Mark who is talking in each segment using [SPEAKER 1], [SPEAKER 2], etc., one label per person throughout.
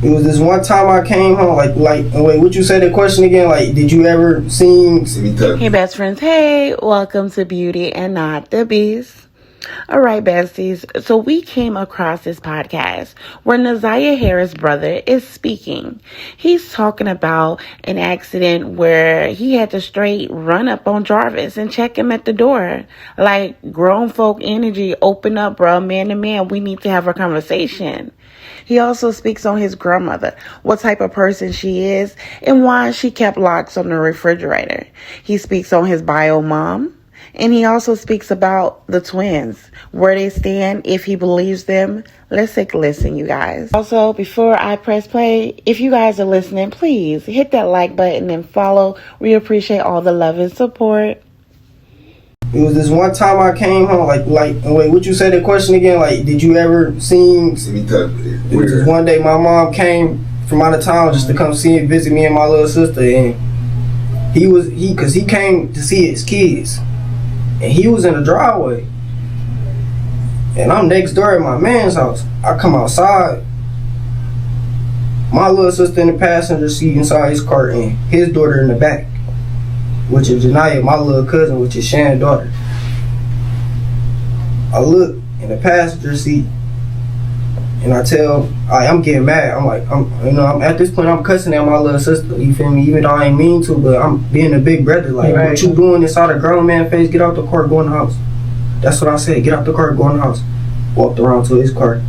[SPEAKER 1] It was this one time I came home, like, wait, what you said the question again? Like, did you ever see?
[SPEAKER 2] Hey, best friends. Hey, welcome to Beauty and Not the Beast. All right, besties. So we came across this podcast where Ziyah Harris' brother is speaking. He's talking about an accident where he had to straight run up on Jarvis and check him at the door. Like, grown folk energy, open up, bro, man to man. We need to have a conversation. He also speaks on his grandmother, what type of person she is, and why she kept locks on the refrigerator. He speaks on his bio mom, and he also speaks about the twins, where they stand, if he believes them. Let's take a listen, you guys. Also, before I press play, if you guys are listening, please hit that like button and follow. We appreciate all the love and support.
[SPEAKER 1] It was this one time I came home, like, wait, what you said the question again? Like, did you ever see? It was this one day my mom came from out of town just to come visit me and my little sister, and cause he came to see his kids, and he was in the driveway, and I'm next door at my man's house. I come outside, my little sister in the passenger seat inside his car, and his daughter in the back, which is Ziyah, my little cousin, which is Shannon's daughter. I look in the passenger seat, and I tell, I'm getting mad. I'm like, I'm at this point, I'm cussing at my little sister. You feel me? Even though I ain't mean to, but I'm being a big brother. Like, right. What you doing inside a grown man face? Get out the car, go in the house. That's what I said. Get out the car, go in the house. Walked around to his car.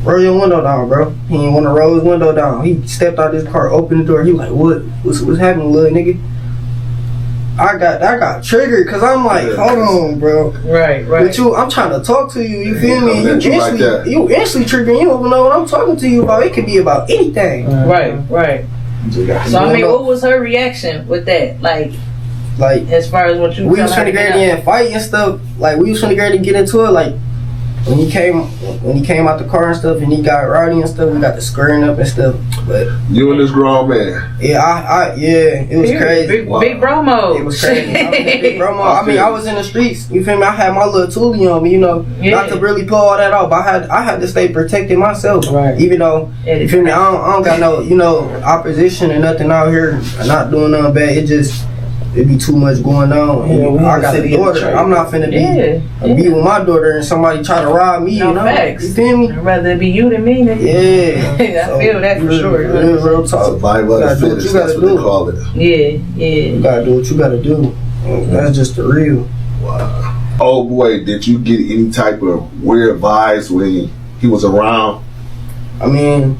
[SPEAKER 1] Roll your window down, bro. He didn't want to roll his window down. He stepped out his car, opened the door. He was like, what's happening, little nigga? I got triggered because I'm like, hold on, bro.
[SPEAKER 3] Right.
[SPEAKER 1] But I'm trying to talk to you. You feel me? You instantly triggering. You don't know what I'm talking to you about. It could be about anything.
[SPEAKER 3] Right. So I mean, what was her reaction with that? Like as far as what you?
[SPEAKER 1] We was trying to get in and fight and stuff. Like we was trying to get into it. Like when he came out the car and stuff, and he got rowdy and stuff. We got the squaring up and stuff. But
[SPEAKER 4] you and this grown man.
[SPEAKER 1] Yeah, it was crazy.
[SPEAKER 3] Big bro mode.
[SPEAKER 1] It was crazy. I was in big bro mode. I mean, I was in the streets. You feel me? I had my little toolie on me. You know, not to really pull all that off, but I had to stay protected myself. Right. Even though you feel me, I don't got no opposition and nothing out here. I'm not doing nothing bad. It'd be too much going on. I got a daughter. I'm not finna be with my daughter and somebody try to rob me.
[SPEAKER 3] No, facts.
[SPEAKER 1] You feel me?
[SPEAKER 3] I'd rather it be you than me.
[SPEAKER 1] Yeah.
[SPEAKER 3] I feel that for sure.
[SPEAKER 1] Real talk.
[SPEAKER 4] You gotta do what you gotta do.
[SPEAKER 3] Yeah.
[SPEAKER 1] You gotta do what you gotta do. That's just the real.
[SPEAKER 4] Wow. Oh boy, did you get any type of weird vibes when he was around?
[SPEAKER 1] I mean,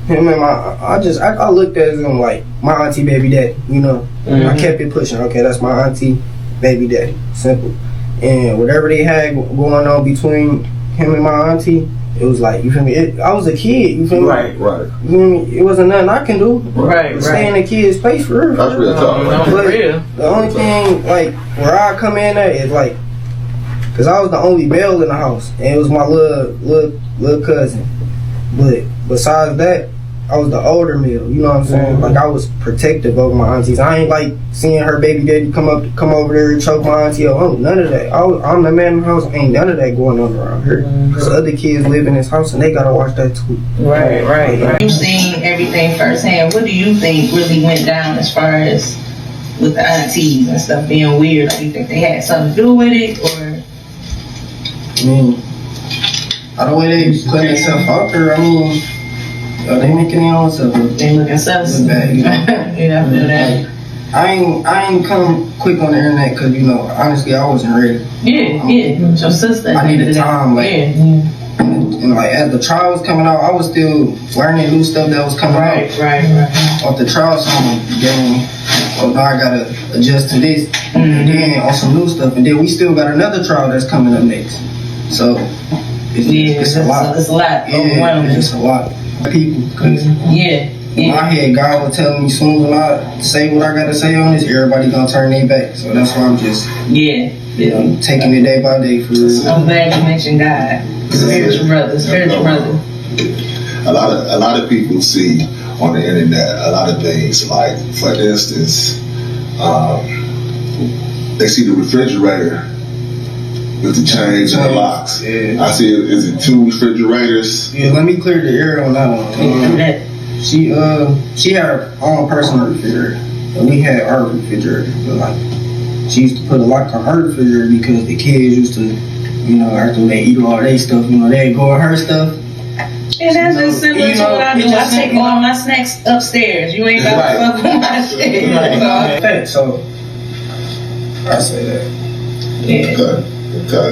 [SPEAKER 1] him and I looked at him like my auntie baby daddy, you know. Mm-hmm. I kept it pushing. Okay, that's my auntie baby daddy. Simple. And whatever they had going on between him and my auntie, it was like, you feel me? I was a kid, you feel me?
[SPEAKER 4] Right.
[SPEAKER 1] You feel me? It wasn't nothing I can do.
[SPEAKER 3] Right.
[SPEAKER 1] Stay in the kid's place for real.
[SPEAKER 4] That's real talk.
[SPEAKER 1] But the only thing, like, where I come in at is like, cause I was the only male in the house, and it was my little cousin. But besides that, I was the older male, you know what I'm saying? Mm-hmm. Like I was protective over my aunties. I ain't like seeing her baby daddy come over there and choke my auntie. Oh, none of that. I'm the man in the house. Ain't none of that going on around here. Cause other kids live in this house and they gotta watch that too.
[SPEAKER 3] Right. You've seen everything firsthand. What do you think really went down as far as with the aunties and stuff being weird? Do you think they had something to do with it, or?
[SPEAKER 1] I mean, the way they put themselves out there. I mean. They making their own stuff.
[SPEAKER 3] They looking sus.
[SPEAKER 1] Bad, you know?
[SPEAKER 3] Yeah, I feel that.
[SPEAKER 1] I ain't come quick on the internet because, you know, honestly, I wasn't ready.
[SPEAKER 3] Yeah. Your sister.
[SPEAKER 1] I needed time, like, and like as the trial was coming out, I was still learning new stuff that was coming out.
[SPEAKER 3] Right.
[SPEAKER 1] Off the trial, so I'm getting, now I gotta adjust to this, and then on some new stuff, and then we still got another trial that's coming up next. So it's a lot.
[SPEAKER 3] It's a lot.
[SPEAKER 1] Yeah, it's just a lot. People, cause in my head, God will tell me soon when I say what I gotta say on this, everybody gonna turn their back. So that's why I'm just taking it day by day for real.
[SPEAKER 3] I'm glad you mentioned God, spiritual brother.
[SPEAKER 4] A lot of people see on the internet a lot of things. Like for instance, they see the refrigerator With the change and the locks.
[SPEAKER 1] Yeah.
[SPEAKER 4] I see. Is it 2 refrigerators?
[SPEAKER 1] Yeah, let me clear the air on that one. She had her own personal refrigerator, and we had our refrigerator. But like, she used to put a lock on her refrigerator because the kids used to, after they eat all their stuff, they'd go on her stuff.
[SPEAKER 3] And that's just similar to what I do. I take all my snacks upstairs. You ain't got to fuck with my shit.
[SPEAKER 1] Okay, so I say that.
[SPEAKER 3] Yeah.
[SPEAKER 4] Okay.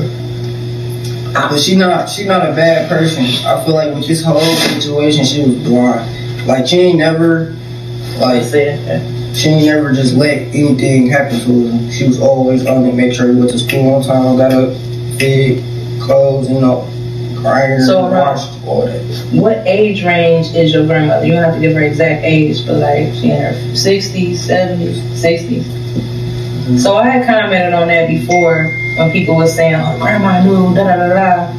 [SPEAKER 1] But she not a bad person. I feel like with this whole situation, she was blind. Like she ain't never just let anything happen to her. She was always on it, make sure we went to school on time, got up, fed, clothes, crying, washed, all that.
[SPEAKER 3] What age range is your grandmother? You don't have to give her exact age, but like she in her 60s, 70s, 60s. Mm-hmm. So I had commented on that before when people were saying, "Oh, grandma knew, da da da da."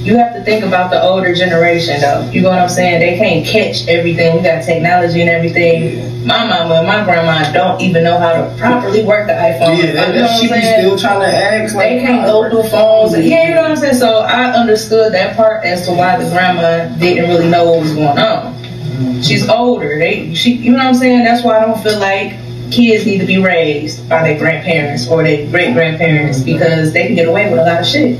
[SPEAKER 3] You have to think about the older generation, though. You know what I'm saying? They can't catch everything. We got technology and everything. Yeah. My mama and my grandma don't even know how to properly work the iPhone.
[SPEAKER 1] Yeah, she be still trying to ask.
[SPEAKER 3] They can't go through phones. And, you know what I'm saying? So I understood that part as to why the grandma didn't really know what was going on. Mm-hmm. She's older. You know what I'm saying? That's why I don't feel like kids need to be raised by their grandparents or their great-grandparents because they can get away with a lot of shit.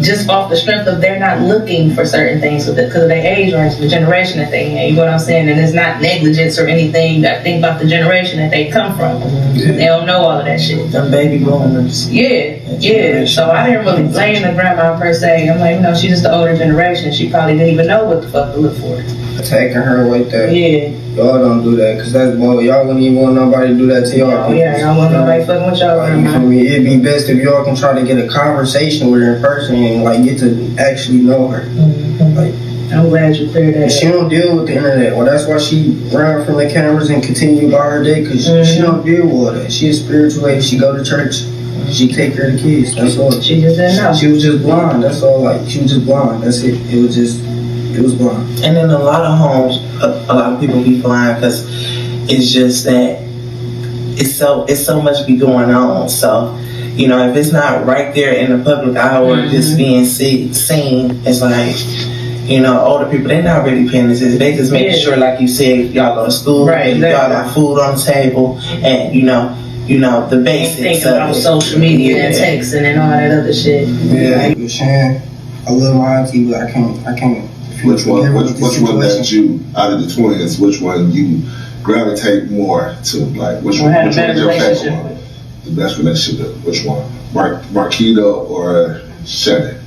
[SPEAKER 3] Just off the strength of they're not looking for certain things because of their age or the generation that they in. You know what I'm saying? And it's not negligence or anything. You got to think about the generation that they come from. Yeah. They don't know all of that shit.
[SPEAKER 1] The baby boomers.
[SPEAKER 3] Yeah. So I didn't really blame the grandma per se. I'm like, she's just the older generation. She probably didn't even know what the fuck to look for.
[SPEAKER 1] Attacking her like that.
[SPEAKER 3] Yeah.
[SPEAKER 1] Y'all don't do that, cause that's boy. Y'all wouldn't even want nobody to do that to y'all.
[SPEAKER 3] Oh yeah, y'all want nobody fucking with y'all.
[SPEAKER 1] You feel me? It'd be best if y'all can try to get a conversation with her in person and get to actually know her. Mm-hmm.
[SPEAKER 3] I'm glad you cleared that.
[SPEAKER 1] She don't deal with the internet. Well, that's why she ran from the cameras and continued about her day, cause she don't deal with all that. She a spiritual lady. She go to church. She take care of the kids. That's all.
[SPEAKER 3] She just didn't know.
[SPEAKER 1] She was just blind. That's all. She was just blind. That's it. It was blind.
[SPEAKER 5] And in a lot of homes, a lot of people be blind because it's just that it's so much be going on. So, if it's not right there in the public eye or just being seen, it's like, older people, they're not really paying attention. They just making sure, like you said, y'all go to school,
[SPEAKER 3] right,
[SPEAKER 5] y'all got food on the table, and the basics.
[SPEAKER 3] Thinking about social media and texting and all that other shit.
[SPEAKER 1] Yeah, Shannon, I love my auntie, but I can't.
[SPEAKER 4] Which one that you, out of the twins, which one you gravitate more to? Like, which one is your favorite one? The best relationship, which one? Marquita or Shannon?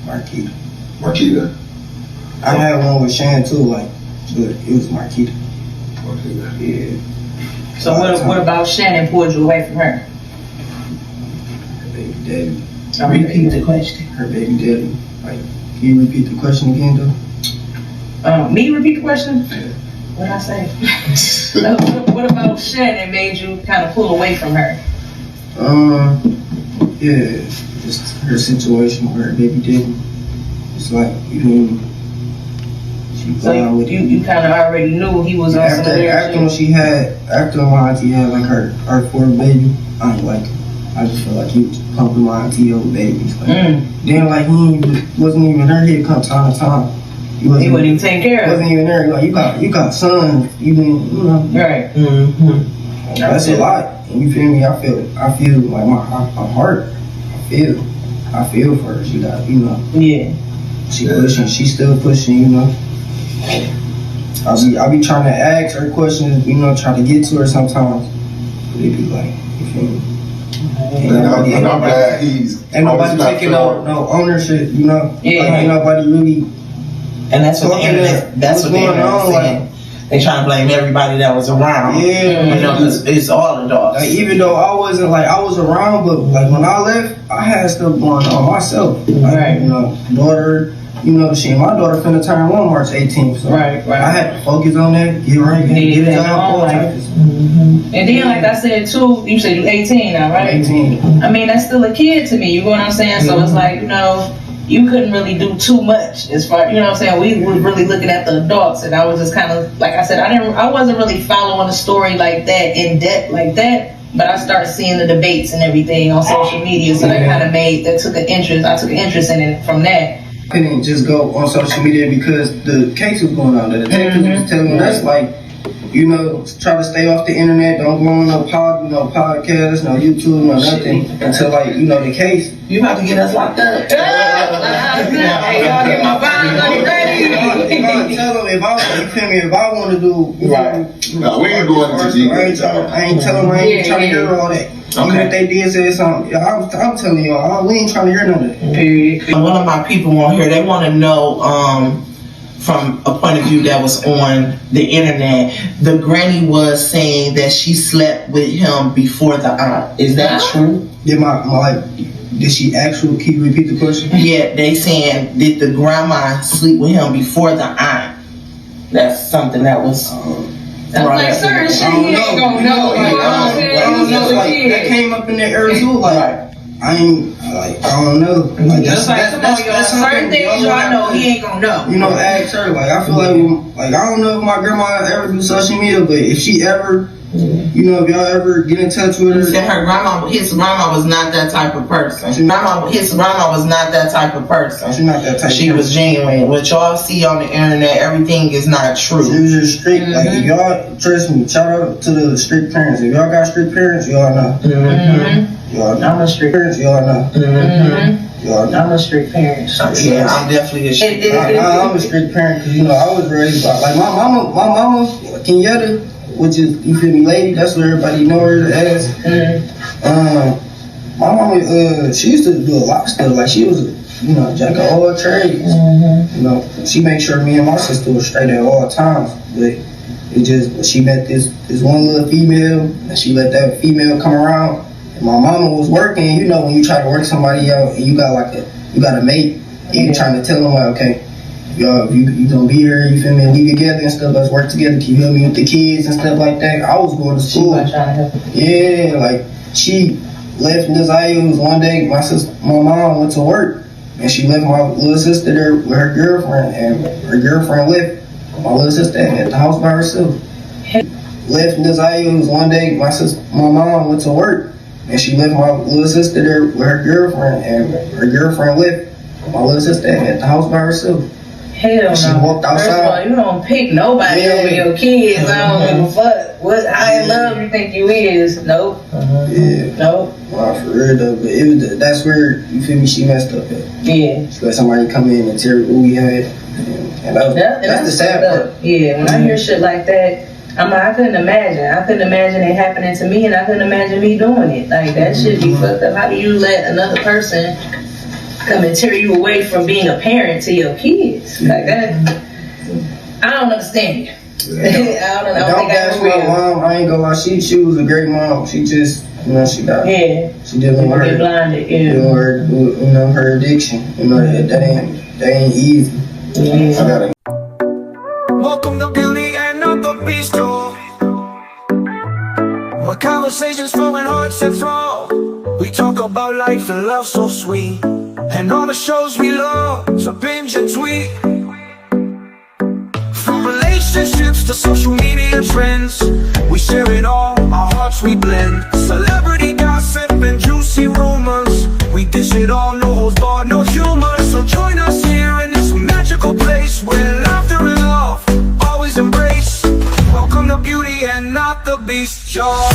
[SPEAKER 4] Marquita.
[SPEAKER 1] I had one with Shannon too, but it was Marquita. Yeah.
[SPEAKER 3] So what about Shannon pulled you away from her?
[SPEAKER 1] Her baby daddy.
[SPEAKER 3] I'll repeat the question.
[SPEAKER 1] Her baby daddy. Can you repeat the question again, though?
[SPEAKER 3] Me repeat the question?
[SPEAKER 1] Yeah.
[SPEAKER 3] What'd I say? What about Shannon made you kind of pull away from her?
[SPEAKER 1] Yeah, just her situation with her baby daddy. It's like,
[SPEAKER 3] so you kind of already knew he was on some weird
[SPEAKER 1] after my auntie had her fourth baby, I just feel like he was pumping my auntie over babies. Then he wasn't even there. He'd come time to time.
[SPEAKER 3] He wouldn't even take care of.
[SPEAKER 1] Wasn't even there. You got sons.
[SPEAKER 3] Right.
[SPEAKER 1] Mm-hmm. That's a lot. You feel me? I feel like my heart. I feel for her. She got
[SPEAKER 3] Yeah.
[SPEAKER 1] She pushing. She's still pushing. I be trying to ask her questions. Try to get to her sometimes. But it be like, you feel me? Ain't nobody taking no ownership,
[SPEAKER 3] Yeah.
[SPEAKER 1] Ain't nobody really.
[SPEAKER 5] And that's what the internet's saying. They trying to blame everybody that was around.
[SPEAKER 1] Yeah.
[SPEAKER 5] Because it's all adults.
[SPEAKER 1] Even though I wasn't I was around, but when I left, I had stuff going on myself.
[SPEAKER 3] Right.
[SPEAKER 1] Daughter. My daughter finna turn 1 March 18th. So
[SPEAKER 3] right.
[SPEAKER 1] I had to focus on that, get right, get a job, all types.
[SPEAKER 3] And then, like I said too, you said you're 18 now, right?
[SPEAKER 1] 18.
[SPEAKER 3] I mean, that's still a kid to me. You know what I'm saying? So it's like, you couldn't really do too much as far, you know what I'm saying? We were really looking at the adults, and I was just kind of, like I said, I wasn't really following the story like that in depth like that. But I started seeing the debates and everything on social media, so that kind of took an interest. I took an interest in it from that.
[SPEAKER 1] Couldn't just go on social media because the case was going on. The detective was telling us, like, you know, try to stay off the internet. Don't go on no podcasts, no YouTube, no nothing until, like, you know, the case.
[SPEAKER 5] You about to get us locked up.
[SPEAKER 3] Hey, y'all get my bond ready.
[SPEAKER 1] Tell them if I want to do,
[SPEAKER 4] no, we ain't going into deep.
[SPEAKER 1] I ain't telling them, I ain't trying to hear all that. Okay. Even if they did say something, I'm telling y'all, we ain't trying to hear none of that.
[SPEAKER 5] Period. One of my people on here, they want to know, from a point of view that was on the internet, the granny was saying that she slept with him before the aunt. Is that true?
[SPEAKER 1] Yeah, did she actually, can you repeat the question?
[SPEAKER 5] Yeah, they saying, did the grandma sleep with him before the aunt? That's something that was...
[SPEAKER 3] That's like certain shit he ain't gonna know. You know what I'm saying?
[SPEAKER 1] Like, that came up in the air too. Like, I don't know. Like,
[SPEAKER 3] just like, come on, y'all. Certain things y'all know he ain't gonna know.
[SPEAKER 1] You know, ask her. Like, I feel like I don't know if my grandma ever do social media, but if she ever, you know, if y'all ever get in touch with her.
[SPEAKER 5] He said his grandma was not that type of person. His grandma was not that type of person.
[SPEAKER 1] She's not that type.
[SPEAKER 5] She was genuine. What y'all see on the internet, everything is not true.
[SPEAKER 1] She was just strict. Like, if y'all, trust me, shout out to the strict parents. If y'all got strict parents, y'all know.
[SPEAKER 3] I'm a strict parent.
[SPEAKER 1] Y'all know.
[SPEAKER 3] I'm a strict parent.
[SPEAKER 5] Yeah, I'm definitely a strict parent.
[SPEAKER 1] I'm a strict parent because, you know, I was raised by, like, my mama, Kenyatta, which is, you feel me, lady, that's what everybody know her as. My mama, she used to do a lot of stuff. Like, she was, you know, jack of all trades. You know, she made sure me and my sister was straight at all times. But it just, she met this one little female, and she let that female come around. And my mama was working. You know, when you try to work somebody out and you got a mate, and you're trying to tell them, like, okay, y'all, you gonna be here, you feel me, we together and stuff, let's work together, can you help me with the kids and stuff like that. I was going to school. Yeah, like, she left Ziyah. It was one day, my mom went to work, and she left my little sister there with her girlfriend, and her girlfriend left my little sister at the house by herself. Left Ziyah. It was one day, my mom went to work, and she left my little sister there with her girlfriend, and her girlfriend left my little sister at the house by herself.
[SPEAKER 3] Hell no.
[SPEAKER 1] She walked outside.
[SPEAKER 3] First of all, you don't pick nobody over your kids. I don't give a fuck. How in love you think you is? Nope.
[SPEAKER 1] Yeah.
[SPEAKER 3] Nope.
[SPEAKER 1] Well, for real though, but that's where, you feel me, she messed up at.
[SPEAKER 5] Yeah.
[SPEAKER 1] She let somebody come in and tear what we had. And that's the sad part.
[SPEAKER 3] Yeah, when I hear shit like that, I couldn't imagine it happening to me, and I couldn't imagine me doing it. Like, that shit be fucked up. How do you let another person come and tear you away from being a parent to your kids? Like that, I don't understand it.
[SPEAKER 1] Yeah. Don't bash my mom. I ain't gonna lie. She was a great mom. She just, you know, she dealing with her,
[SPEAKER 3] blinded,
[SPEAKER 1] you know, her addiction. You know, that ain't easy.
[SPEAKER 3] Yeah.
[SPEAKER 6] Welcome to Beauty and not the Beast Tour, where conversations flowing hearts enthrall. We talk about life and love so sweet, and all the shows we love, so binge and tweet. From relationships to social media trends, we share it all, our hearts we blend. Celebrity gossip and juicy rumors, we dish it all, no holds barred, no humor. So join us here in this magical place where laughter and love always embrace. Welcome to Beauty and not the Beast, y'all.